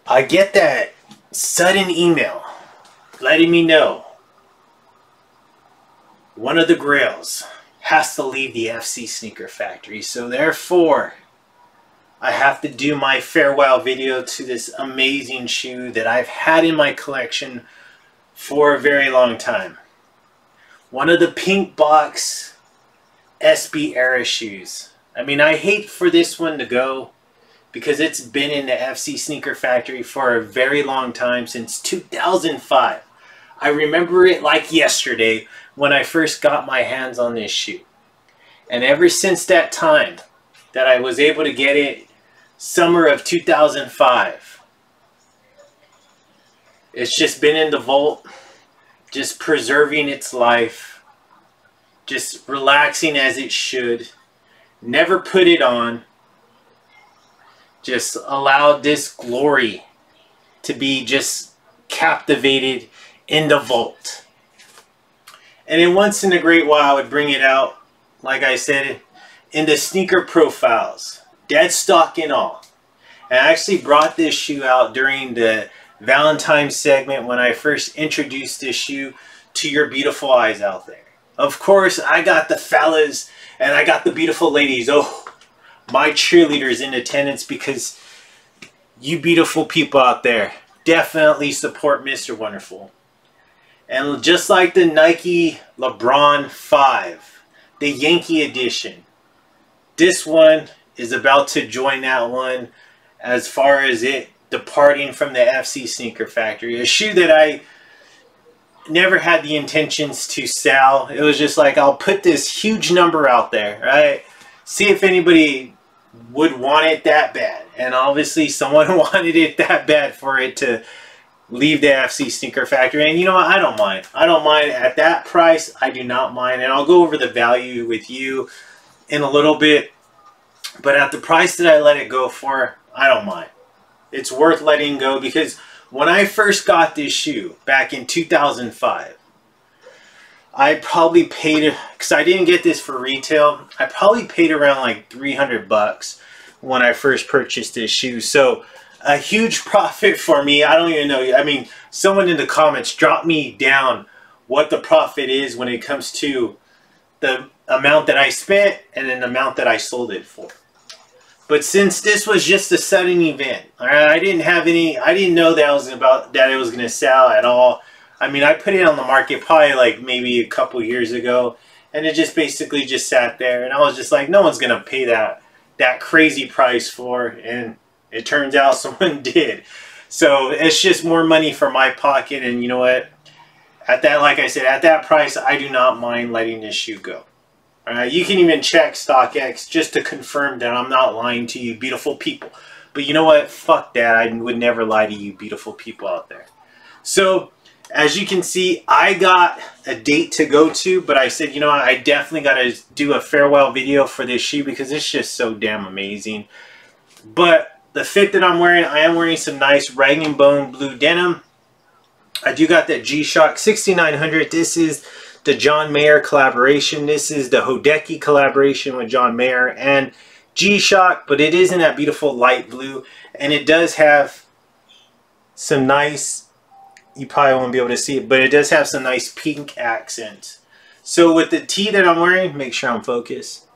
I get that sudden email letting me know one of the grails has to leave the FC Sneaker Factory. So therefore, I have to do my farewell video to this amazing shoe that I've had in my collection for a very long time. One of the pink box SB era shoes. I mean, I hate for this one to go because it's been in the FC Sneaker Factory for a very long time, since 2005. I remember it like yesterday when I first got my hands on this shoe. And ever since that time that I was able to get it, summer of 2005, it's just been in the vault, just preserving its life, just relaxing as it should. Never put it on. Just allowed this glory to be just captivated in the vault. And then once in a great while I would bring it out, like I said, in the sneaker profiles, dead stock and all. And I actually brought this shoe out during the Valentine's segment when I first introduced this shoe to your beautiful eyes out there. Of course, I got the fellas and I got the beautiful ladies. Oh, my cheerleaders in attendance, because you beautiful people out there definitely support Mr. Wonderful. And just like the Nike LeBron 5, the Yankee edition, this one is about to join that one as far as it departing from the FC Sneaker Factory. A shoe that I never had the intentions to sell. It was just like, I'll put this huge number out there, right? See if anybody would want it that bad. And obviously someone wanted it that bad for it to leave the FC Sneaker Factory. And you know what? I don't mind. I don't mind at that price. I do not mind. And I'll go over the value with you in a little bit. But at the price that I let it go for, I don't mind. It's worth letting go, because when I first got this shoe back in 2005, I probably paid, because I didn't get this for retail, I probably paid around like 300 bucks when I first purchased this shoe. So a huge profit for me. I don't even know. I mean, someone in the comments drop me down what the profit is when it comes to the amount that I spent and then the amount that I sold it for. But since this was just a sudden event, all right, I didn't know that it was going to sell at all. I mean, I put it on the market probably like maybe a couple years ago, and it just basically just sat there, and I was just like, no one's going to pay that crazy price for, and it turns out someone did. So it's just more money for my pocket, and you know what? At that, like I said, at that price, I do not mind letting this shoe go. All right, you can even check StockX just to confirm that I'm not lying to you beautiful people. But you know what? Fuck that. I would never lie to you beautiful people out there. So as you can see, I got a date to go to, but I said, you know what? I definitely got to do a farewell video for this shoe because it's just so damn amazing. But the fit that I'm wearing, I am wearing some nice rag and bone blue denim. I do got that G-Shock 6900. This is the John Mayer collaboration. This is the Hideki collaboration with John Mayer and G-Shock, but it is in that beautiful light blue, and it does have some nice, you probably won't be able to see it, but it does have some nice pink accents. So with the tee that I'm wearing, make sure I'm focused.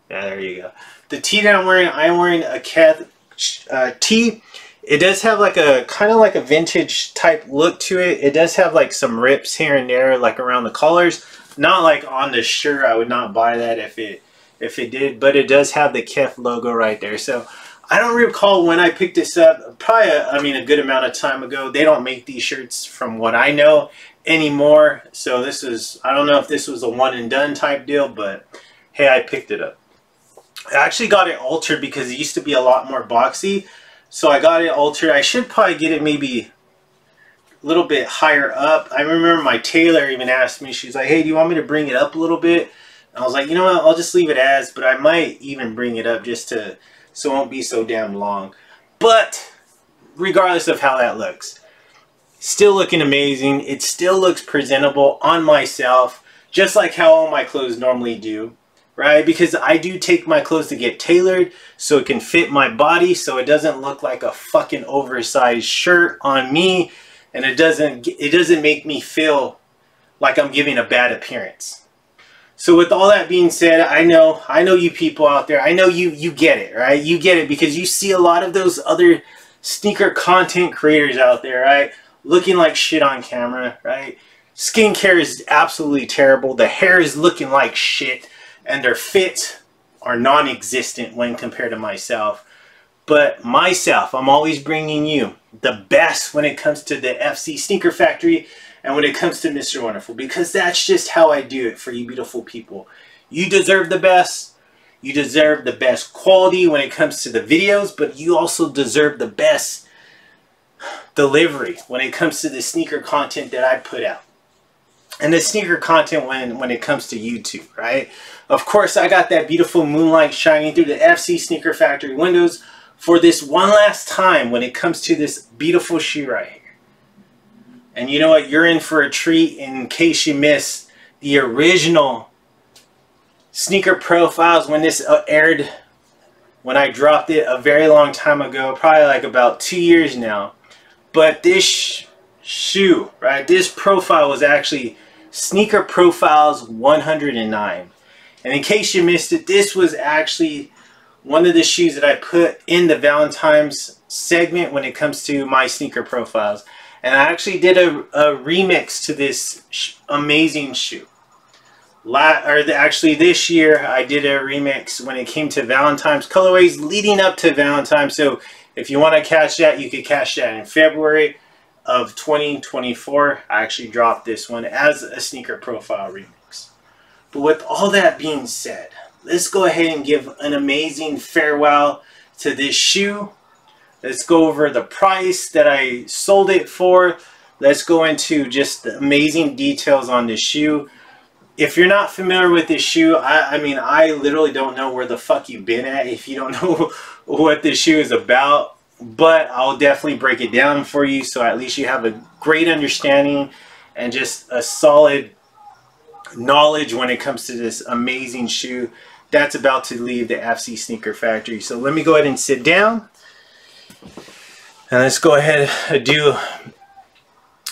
Yeah, there you go. The tee that I'm wearing a Keth tee. It does have like a kind of like a vintage type look to it. It does have like some rips here and there, like around the collars. Not like on the shirt. I would not buy that if it did, but it does have the Kef logo right there. So I don't recall when I picked this up. Probably, a good amount of time ago. They don't make these shirts, from what I know, anymore. So this is, I don't know if this was a one and done type deal, but hey, I picked it up. I actually got it altered because it used to be a lot more boxy. So I got it altered. I should probably get it maybe a little bit higher up. I remember my tailor even asked me, she's like, hey, do you want me to bring it up a little bit? And I was like, you know what, I'll just leave it as, but I might even bring it up just to, so it won't be so damn long. But regardless of how that looks, still looking amazing. It still looks presentable on myself, just like how all my clothes normally do. right? Because I do take my clothes to get tailored so it can fit my body, so it doesn't look like a fucking oversized shirt on me, and it doesn't make me feel like I'm giving a bad appearance. So with all that being said, I know you people out there, I know you get it, right? You get it because you see a lot of those other sneaker content creators out there, right? Looking like shit on camera, right? Skincare is absolutely terrible. The hair is looking like shit, and their fits are non-existent when compared to myself. But myself, I'm always bringing you the best when it comes to the FC Sneaker Factory and when it comes to Mr. Wonderful, because that's just how I do it for you beautiful people. You deserve the best. You deserve the best quality when it comes to the videos, but you also deserve the best delivery when it comes to the sneaker content that I put out. And the sneaker content when it comes to YouTube, right? Of course, I got that beautiful moonlight shining through the FC Sneaker Factory windows for this one last time when it comes to this beautiful shoe right here. And you know what? You're in for a treat in case you missed the original sneaker profiles when this aired, when I dropped it a very long time ago, probably like about 2 years now. But this shoe, right? This profile was actually Sneaker Profiles 109. And in case you missed it, this was actually one of the shoes that I put in the Valentine's segment when it comes to my sneaker profiles. And I actually did a remix to this amazing shoe. Actually, this year I did a remix when it came to Valentine's colorways leading up to Valentine's. So if you want to catch that, you could catch that in February of 2024. I actually dropped this one as a sneaker profile remix. But with all that being said, let's go ahead and give an amazing farewell to this shoe. Let's go over the price that I sold it for. Let's go into just the amazing details on this shoe. If you're not familiar with this shoe, I mean, I literally don't know where the fuck you've been at if you don't know what this shoe is about. But I'll definitely break it down for you so at least you have a great understanding and just a solid knowledge when it comes to this amazing shoe that's about to leave the FC Sneaker Factory. So let me go ahead and sit down. And let's go ahead and do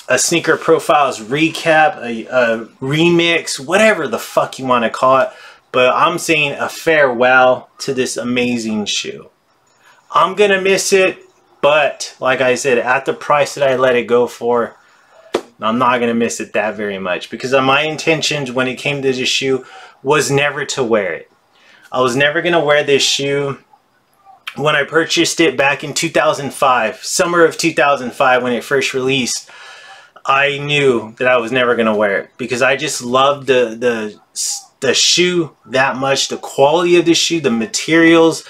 a sneaker profiles recap, a remix, whatever the fuck you want to call it. But I'm saying a farewell to this amazing shoe. I'm going to miss it, but like I said, at the price that I let it go for, I'm not going to miss it that very much. Because my intentions when it came to this shoe was never to wear it. I was never going to wear this shoe. When I purchased it back in 2005, summer of 2005 when it first released, I knew that I was never going to wear it because I just loved the shoe that much, the quality of the shoe, the materials,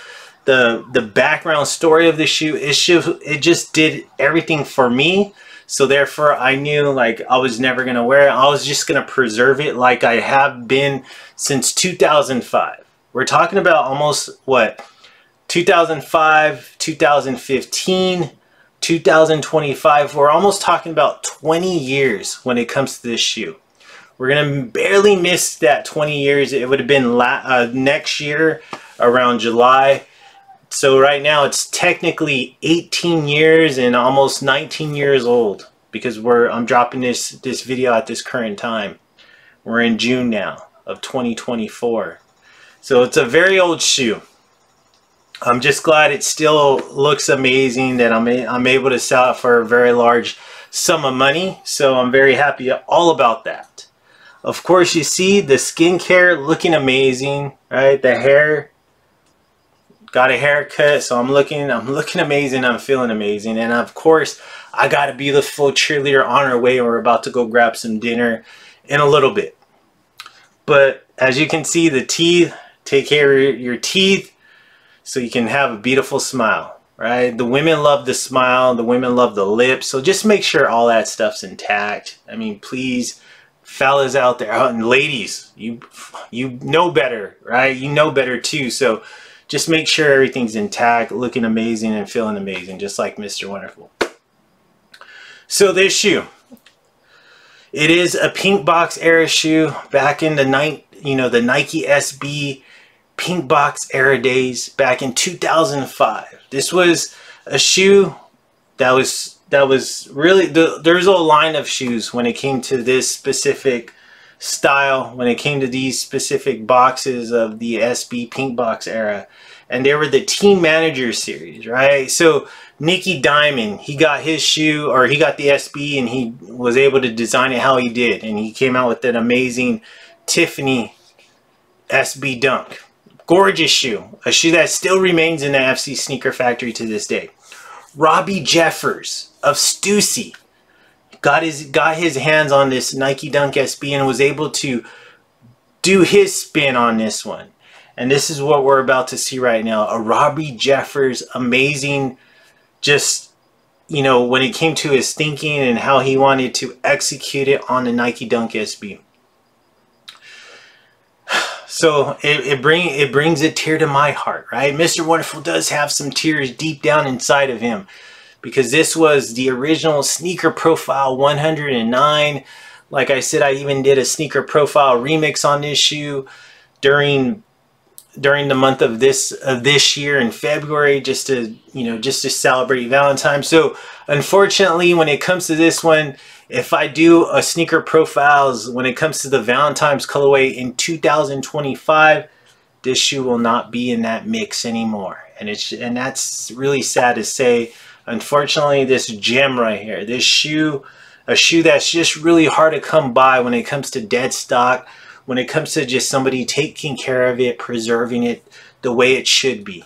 the background story of the shoe. It just did everything for me. So therefore I knew like I was never going to wear it. I was just going to preserve it like I have been since 2005. We're talking about almost what? 2005, 2015, 2025. We're almost talking about 20 years when it comes to this shoe. We're going to barely miss that 20 years. It would have been next year around July. So right now it's technically 18 years and almost 19 years old because I'm dropping this video at this current time. We're in June now of 2024. So it's a very old shoe. I'm just glad it still looks amazing, that I'm able to sell it for a very large sum of money. So I'm very happy all about that. Of course, you see the skincare looking amazing, right? The hair, got a haircut, so I'm looking amazing. I'm feeling amazing. And of course, I got a beautiful cheerleader on her way. We're about to go grab some dinner in a little bit. But as you can see, the teeth, take care of your teeth so you can have a beautiful smile, right? The women love the smile, the women love the lips, so just make sure all that stuff's intact. I mean, please, fellas out there, and ladies, you know better, right? You know better too, so just make sure everything's intact, looking amazing and feeling amazing, just like Mr. Wonderful. So this shoe, it is a pink box era shoe back in the the Nike SB pink box era days back in 2005. This was a shoe that was really there's a line of shoes when it came to this specific style, when it came to these specific boxes of the SB pink box era, and they were the team manager series, right? So Nicky Diamond, he got his shoe, or he got the SB, and he was able to design it how he did, and he came out with an amazing Tiffany SB Dunk. Gorgeous shoe, a shoe that still remains in the FC Sneaker Factory to this day. Robbie Jeffers of Stussy got his hands on this Nike Dunk SB and was able to do his spin on this one. And this is what we're about to see right now. A Robbie Jeffers amazing, just, you know, when it came to his thinking and how he wanted to execute it on the Nike Dunk SB. So it brings a tear to my heart, right? Mr. Wonderful does have some tears deep down inside of him, because this was the original Sneaker Profile 109. Like I said, I even did a Sneaker Profile remix on this shoe during the month of this year in February, just to, you know, just to celebrate Valentine's. So unfortunately, when it comes to this one, if I do a Sneaker Profiles when it comes to the Valentine's colorway in 2025, this shoe will not be in that mix anymore. And that's really sad to say. Unfortunately, this gem right here, this shoe, a shoe that's just really hard to come by when it comes to dead stock, when it comes to just somebody taking care of it, preserving it the way it should be.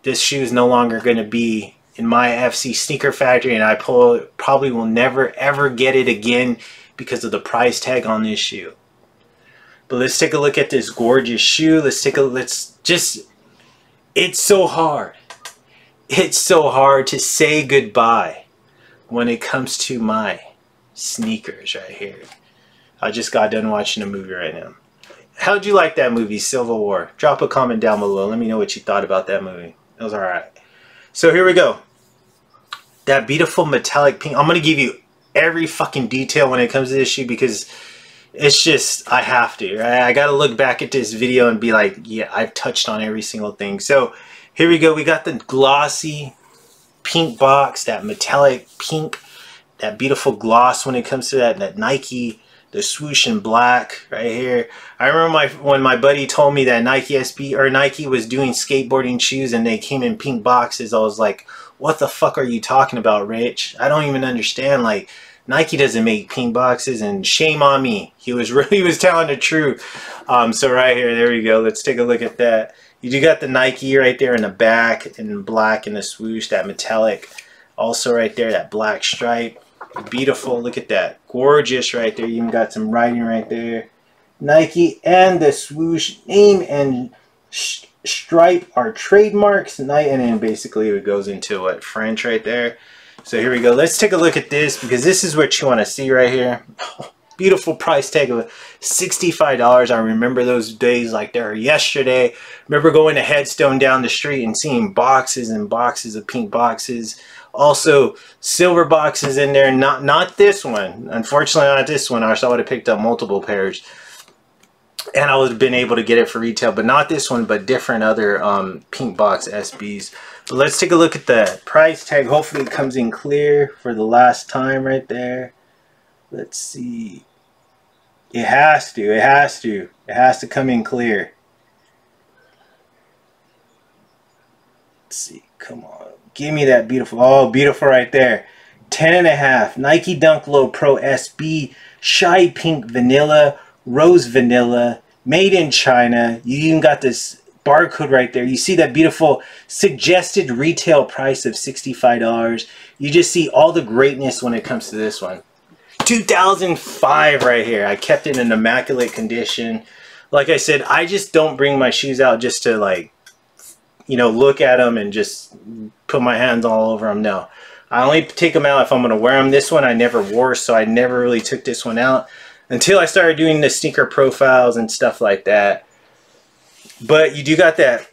This shoe is no longer going to be in my FC Sneaker Factory, and I probably will never ever get it again because of the price tag on this shoe. But let's take a look at this gorgeous shoe. It's so hard. It's so hard to say goodbye when it comes to my sneakers right here. I just got done watching a movie right now. How'd you like that movie, Civil War? Drop a comment down below. Let me know what you thought about that movie. It was alright. So here we go. That beautiful metallic pink. I'm going to give you every fucking detail when it comes to this shoe, because it's just, I have to, right? I got to look back at this video and be like, yeah, I've touched on every single thing. So here we go. We got the glossy pink box, that metallic pink, that beautiful gloss when it comes to that Nike, the swoosh in black right here. I remember when my buddy told me that Nike was doing skateboarding shoes and they came in pink boxes. I was like, what the fuck are you talking about, Rich? I don't even understand. Like, Nike doesn't make pink boxes, and shame on me. He was telling the truth. So right here, there we go. Let's take a look at that. You do got the Nike right there in the back, in black, in the swoosh, that metallic. Also right there, that black stripe. Beautiful. Look at that. Gorgeous right there. You even got some writing right there. Nike and the swoosh name and stripe are trademarks. And then basically it goes into what, French right there. So here we go. Let's take a look at this, because this is what you want to see right here. Beautiful price tag of $65. I remember those days like they were yesterday. Remember going to Headstone down the street and seeing boxes and boxes of pink boxes. Also silver boxes in there. Not this one. Unfortunately, not this one. I would have picked up multiple pairs, and I would have been able to get it for retail, but not this one, but different other pink box SBs. But let's take a look at the price tag. Hopefully it comes in clear for the last time right there. Let's see. It has to. It has to. It has to come in clear. Let's see. Come on. Give me that beautiful. Oh, beautiful right there. 10.5. Nike Dunk Low Pro SB. Shy Pink Vanilla. Rose Vanilla. Made in China. You even got this barcode right there. You see that beautiful suggested retail price of $65. You just see all the greatness when it comes to this one. 2005 right here. I kept it in immaculate condition. Like I said, I just don't bring my shoes out just to, like, you know, look at them and just put my hands all over them. No, I only take them out if I'm going to wear them. This one I never wore, so I never really took this one out until I started doing the Sneaker Profiles and stuff like that. But you do got that,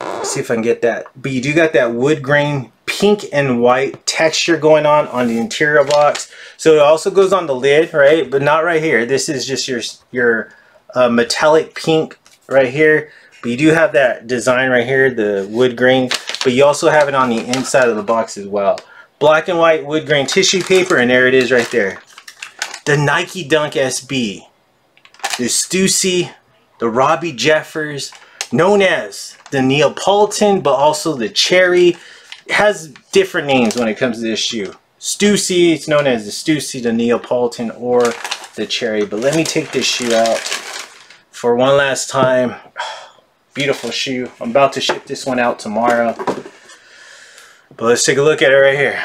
let's see if I can get that, but you do got that wood grain pink and white texture going on the interior box. So it also goes on the lid, right? But not right here. This is just your metallic pink right here, but you do have that design right here, the wood grain, but you also have it on the inside of the box as well. Black and white wood grain tissue paper, and there it is right there. The Nike Dunk SB, the Stussy, the Robbie Jeffers, known as the Neapolitan, but also the Cherry. It has different names when it comes to this shoe. Stussy, it's known as the Stussy, the Neapolitan, or the Cherry. But let me take this shoe out for one last time. Beautiful shoe. I'm about to ship this one out tomorrow. But let's take a look at it right here.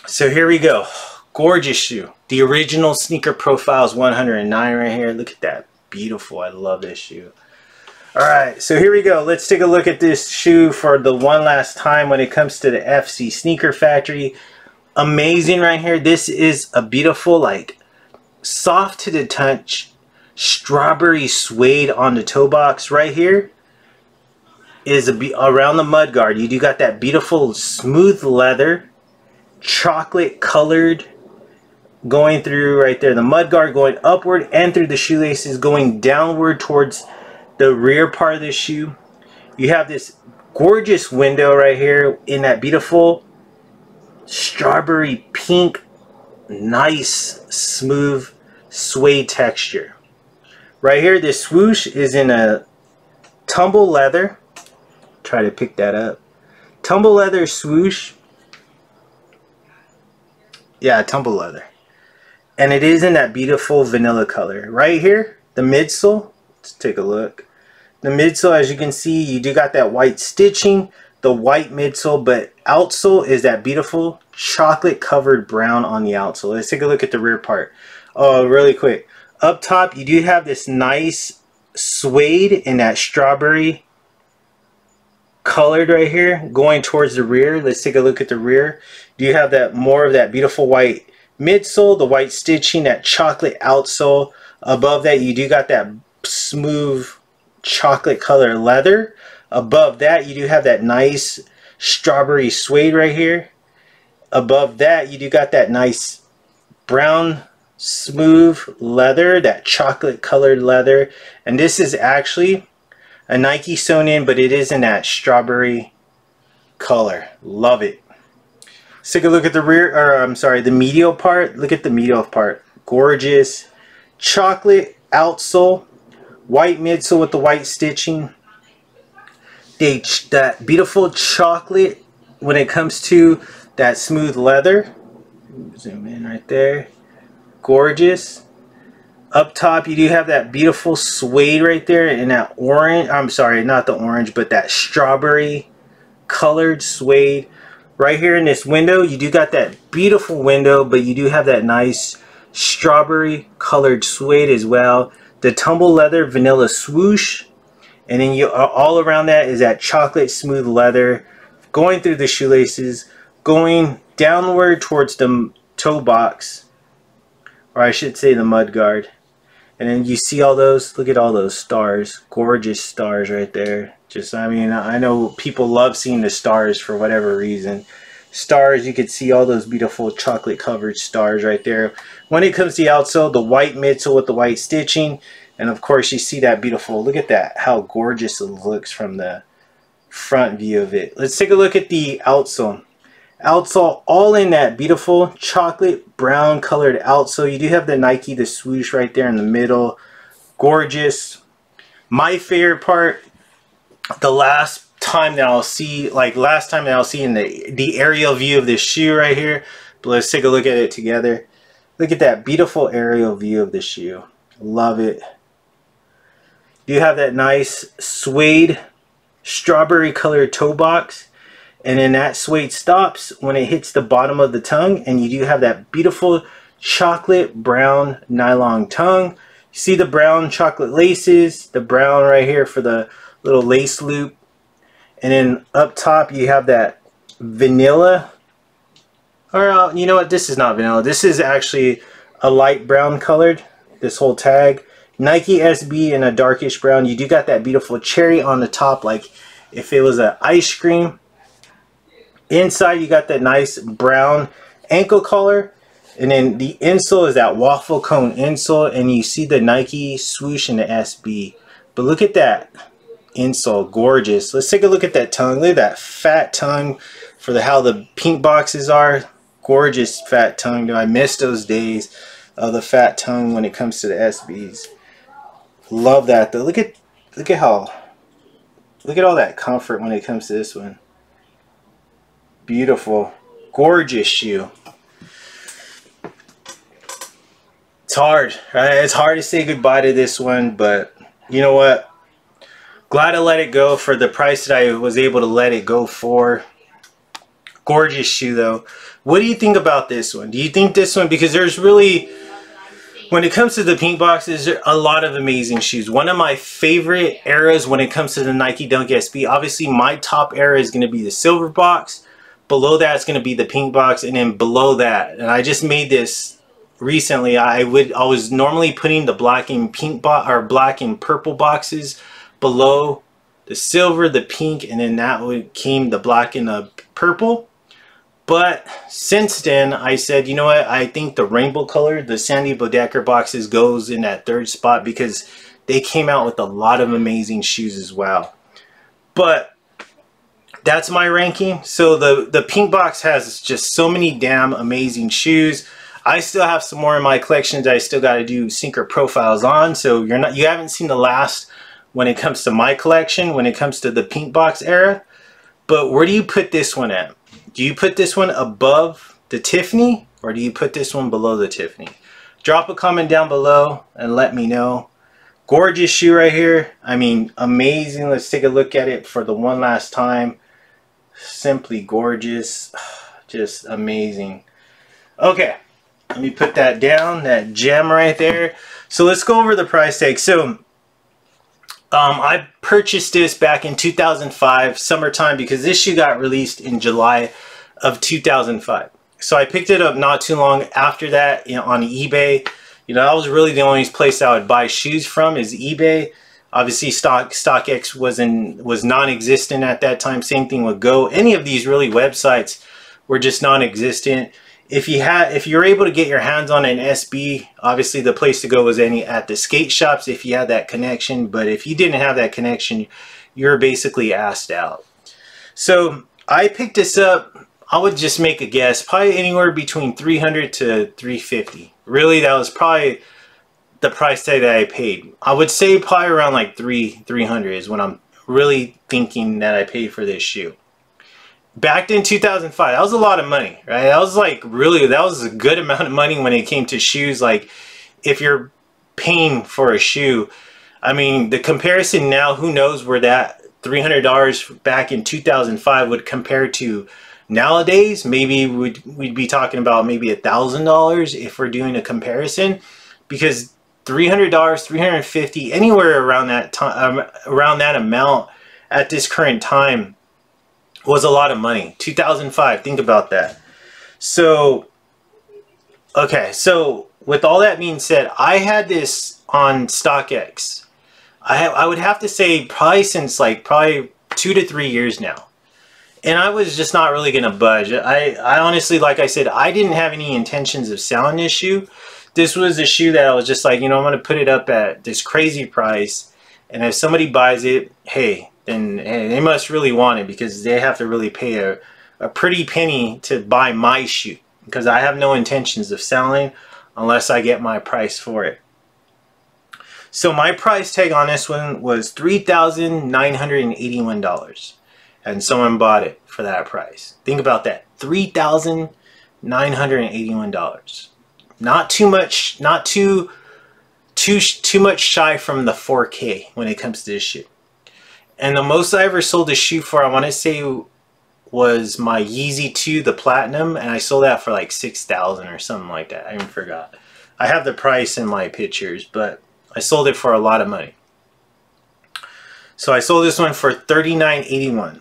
So here we go. Gorgeous shoe. The original Sneaker Profiles 109 right here. Look at that. Beautiful. I love this shoe. Alright, so here we go. Let's take a look at this shoe for the one last time when it comes to the FC Sneaker Factory. Amazing right here. This is a beautiful, like, soft to the touch strawberry suede on the toe box. Right here is around the mud guard. You do got that beautiful smooth leather, chocolate colored, going through right there. The mud guard going upward and through the shoelaces, going downward towards the rear part of the shoe. You have this gorgeous window right here in that beautiful strawberry pink, nice smooth suede texture. Right here, this swoosh is in a tumble leather. Try to pick that up. Tumble leather swoosh. Yeah, tumble leather. And it is in that beautiful vanilla color. Right here, the midsole. Let's take a look. The midsole, as you can see, you do got that white stitching, the white midsole, but outsole is that beautiful chocolate covered brown on the outsole. Let's take a look at the rear part. Oh, really quick. Up top, you do have this nice suede in that strawberry colored right here going towards the rear. Let's take a look at the rear. Do you have that more of that beautiful white midsole, the white stitching, that chocolate outsole. Above that, you do got that smooth chocolate color leather. Above that, you do have that nice strawberry suede right here. Above that, you do got that nice brown smooth leather, that chocolate colored leather. And this is actually a Nike sewn in, but it is in that strawberry color. Love it. Let's take a look at the rear, or I'm sorry, the medial part. Look at the medial part. Gorgeous chocolate outsole, white midsole with the white stitching. That beautiful chocolate when it comes to that smooth leather. Zoom in right there. Gorgeous. Up top, you do have that beautiful suede right there and that orange. I'm sorry, not the orange, but that strawberry colored suede. Right here in this window, you do got that beautiful window, but you do have that nice strawberry colored suede as well. The tumble leather vanilla swoosh. And then you all around that is that chocolate smooth leather going through the shoelaces, going downward towards the toe box, or I should say the mud guard. And then you see all those, look at all those stars, gorgeous stars right there. Just, I mean, I know people love seeing the stars for whatever reason. Stars, you could see all those beautiful chocolate covered stars right there. When it comes to the outsole, the white midsole with the white stitching. And of course you see that beautiful, look at that, how gorgeous it looks from the front view of it. Let's take a look at the outsole. Outsole all in that beautiful chocolate brown colored outsole. You do have the Nike, the swoosh right there in the middle. Gorgeous. My favorite part, the last time that I'll see in the aerial view of this shoe right here. But let's take a look at it together. Look at that beautiful aerial view of the shoe. Love it. You have that nice suede strawberry colored toe box, and then that suede stops when it hits the bottom of the tongue, and you do have that beautiful chocolate brown nylon tongue. You see the brown chocolate laces, the brown right here for the little lace loop, and then up top you have that vanilla, or you know what, this is not vanilla, this is actually a light brown colored, this whole tag. Nike SB in a darkish brown. You do got that beautiful cherry on the top, like if it was an ice cream. Inside you got that nice brown ankle collar, and then the insole is that waffle cone insole, and you see the Nike swoosh and the SB. But look at that insole, gorgeous. Let's take a look at that tongue. Look at that fat tongue for how the pink boxes are. Gorgeous fat tongue. I miss those days of the fat tongue when it comes to the SBs. Love that though. Look at all that comfort when it comes to this one. Beautiful, gorgeous shoe. It's hard, right? It's hard to say goodbye to this one, but you know what? Glad to let it go for the price that I was able to let it go for. Gorgeous shoe though. What do you think about this one? Do you think this one, because there's really, when it comes to the pink boxes, there are a lot of amazing shoes. One of my favorite eras when it comes to the Nike Dunk SB, obviously my top era is going to be the silver box. Below that is going to be the pink box, and then below that, and I just made this recently, I was normally putting the black and pink black and purple boxes below the silver, the pink, and then that came the black and the purple. But since then, I said, you know what? I think the rainbow color, the Sandy Bodecker boxes, goes in that third spot because they came out with a lot of amazing shoes as well. But that's my ranking. So the pink box has just so many damn amazing shoes. I still have some more in my collection that I still got to do sneaker profiles on. So you haven't seen the last when it comes to my collection, when it comes to the pink box era. But where do you put this one at? Do you put this one above the Tiffany, or do you put this one below the Tiffany? Drop a comment down below and let me know. Gorgeous shoe right here. I mean, amazing. Let's take a look at it for the one last time. Simply gorgeous. Just amazing. Okay, let me put that down, that gem right there. So let's go over the price tag. So I purchased this back in 2005 summertime because this shoe got released in July of 2005. So I picked it up not too long after that, you know, on eBay. You know, that was really the only place I would buy shoes from, is eBay. Obviously StockX was non-existent at that time. Same thing with Go. Any of these really websites were just non-existent. If you're able to get your hands on an SB, obviously the place to go was at the skate shops if you had that connection. But if you didn't have that connection, you're basically asked out. So I picked this up, I would just make a guess, probably anywhere between $300 to $350. Really, that was probably the price tag that I paid. I would say probably around like $300 is what I'm really thinking that I paid for this shoe. Back in 2005, that was a lot of money, right? That was like really, that was a good amount of money when it came to shoes. Like if you're paying for a shoe, I mean, the comparison now, who knows where that $300 back in 2005 would compare to nowadays. Maybe we'd be talking about maybe $1,000 if we're doing a comparison, because $300, $350, anywhere around that time, around that amount at this current time was a lot of money. 2005, think about that. So, okay, so with all that being said, I had this on StockX. I would have to say probably since like 2 to 3 years now. And I was just not really going to budge. I honestly, like I said, I didn't have any intentions of selling this shoe. This was a shoe that I was just like, you know, I'm going to put it up at this crazy price. And if somebody buys it, hey, then hey, they must really want it, because they have to really pay a pretty penny to buy my shoe. Because I have no intentions of selling unless I get my price for it. So my price tag on this one was $3,981. And someone bought it for that price. Think about that. $3,981. Not too much, not too much shy from the 4K when it comes to this shoe. And the most I ever sold a shoe for, I want to say, was my Yeezy 2, the Platinum, and I sold that for like $6,000 or something like that. I even forgot. I have the price in my pictures, but I sold it for a lot of money. So I sold this one for $39.81.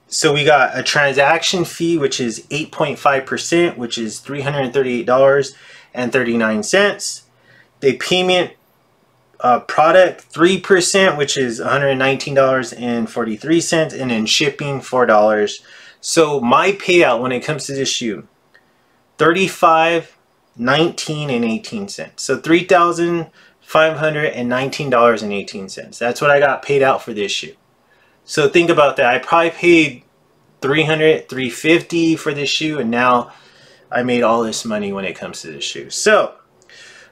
So we got a transaction fee, which is 8.5%, which is $338.39. The payment product 3%, which is $119.43, and then shipping $4. So my payout when it comes to this shoe, $35, $19, and 18 cents. So $3,000 $519.18. That's what I got paid out for this shoe. So think about that. I probably paid $300, $350 for this shoe, and now I made all this money when it comes to this shoe. So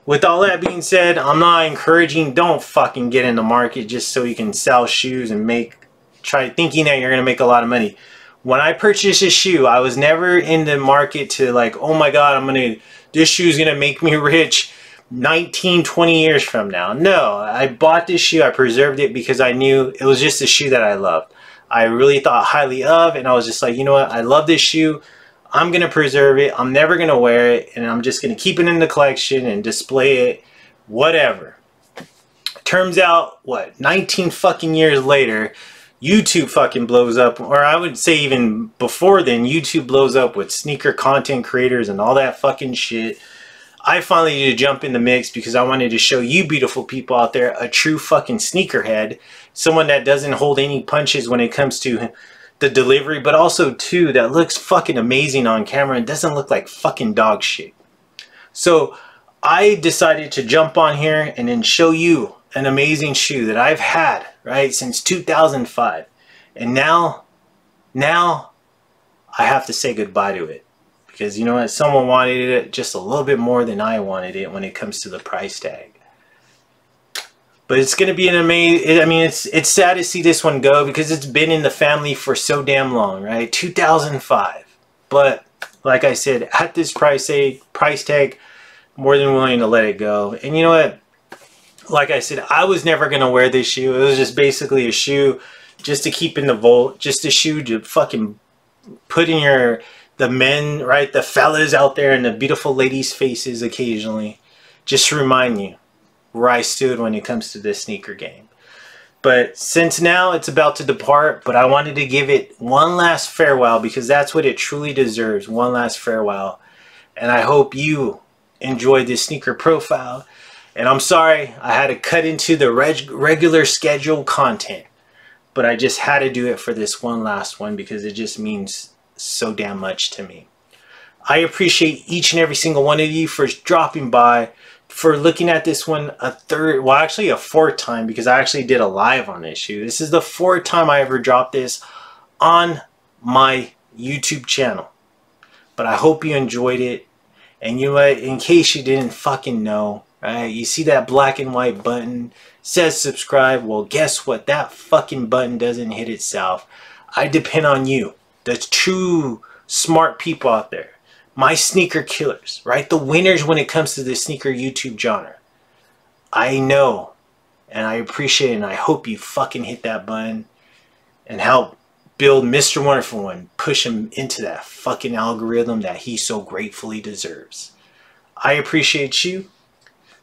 with all that being said, I'm not encouraging, don't fucking get in the market just so you can sell shoes and try thinking that you're going to make a lot of money. When I purchased this shoe, I was never in the market to like, oh my God, this shoe's going to make me rich 19, 20 years from now. No, I bought this shoe, I preserved it because I knew it was just a shoe that I loved. I really thought highly of, and I was just like, you know what, I love this shoe. I'm going to preserve it. I'm never going to wear it, and I'm just going to keep it in the collection and display it, whatever. Turns out, what, 19 fucking years later, YouTube fucking blows up, or I would say even before then, YouTube blows up with sneaker content creators and all that fucking shit. I finally needed to jump in the mix because I wanted to show you beautiful people out there a true fucking sneakerhead, someone that doesn't hold any punches when it comes to the delivery, but also too that looks fucking amazing on camera and doesn't look like fucking dog shit. So I decided to jump on here and then show you an amazing shoe that I've had right since 2005, and now I have to say goodbye to it because you know what, someone wanted it just a little bit more than I wanted it when it comes to the price tag. But it's going to be an amazing, I mean, it's sad to see this one go because it's been in the family for so damn long, right? 2005. But like I said, at this price tag, more than willing to let it go. And you know what? Like I said, I was never going to wear this shoe. It was just basically a shoe just to keep in the vault, just a shoe to fucking put in the men, right? The fellas out there and the beautiful ladies' faces occasionally. Just to remind you where I stood when it comes to this sneaker game. But since now it's about to depart, but I wanted to give it one last farewell because that's what it truly deserves, one last farewell. And I hope you enjoyed this sneaker profile. And I'm sorry I had to cut into the regular schedule content, but I just had to do it for this one last one because it just means so damn much to me. I appreciate each and every single one of you for dropping by, for looking at this one actually a fourth time because I actually did a live on this shoe. This is the fourth time I ever dropped this on my YouTube channel. But I hope you enjoyed it. And you know what, in case you didn't fucking know, right? You see that black and white button, says subscribe. Well, guess what? That fucking button doesn't hit itself. I depend on you, the true smart people out there. My sneaker killers, right? The winners when it comes to the sneaker YouTube genre. I know and I appreciate it, and I hope you fucking hit that button and help build Mr. Wonderful One, push him into that fucking algorithm that he so gratefully deserves. I appreciate you.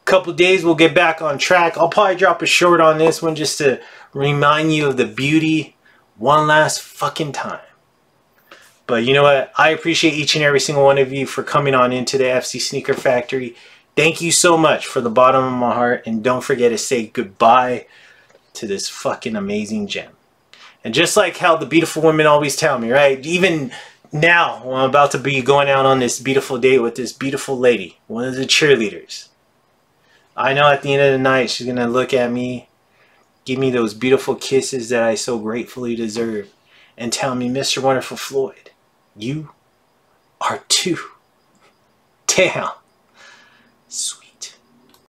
Couple days we'll get back on track. I'll probably drop a short on this one just to remind you of the beauty one last fucking time. But you know what? I appreciate each and every single one of you for coming on into the FC Sneaker Factory. Thank you so much from the bottom of my heart. And don't forget to say goodbye to this fucking amazing gem. And just like how the beautiful women always tell me, right? Even now, when I'm about to be going out on this beautiful date with this beautiful lady, one of the cheerleaders. I know at the end of the night, she's going to look at me, give me those beautiful kisses that I so gratefully deserve, and tell me, Mr. Wonderful Floyd, you are too damn sweet.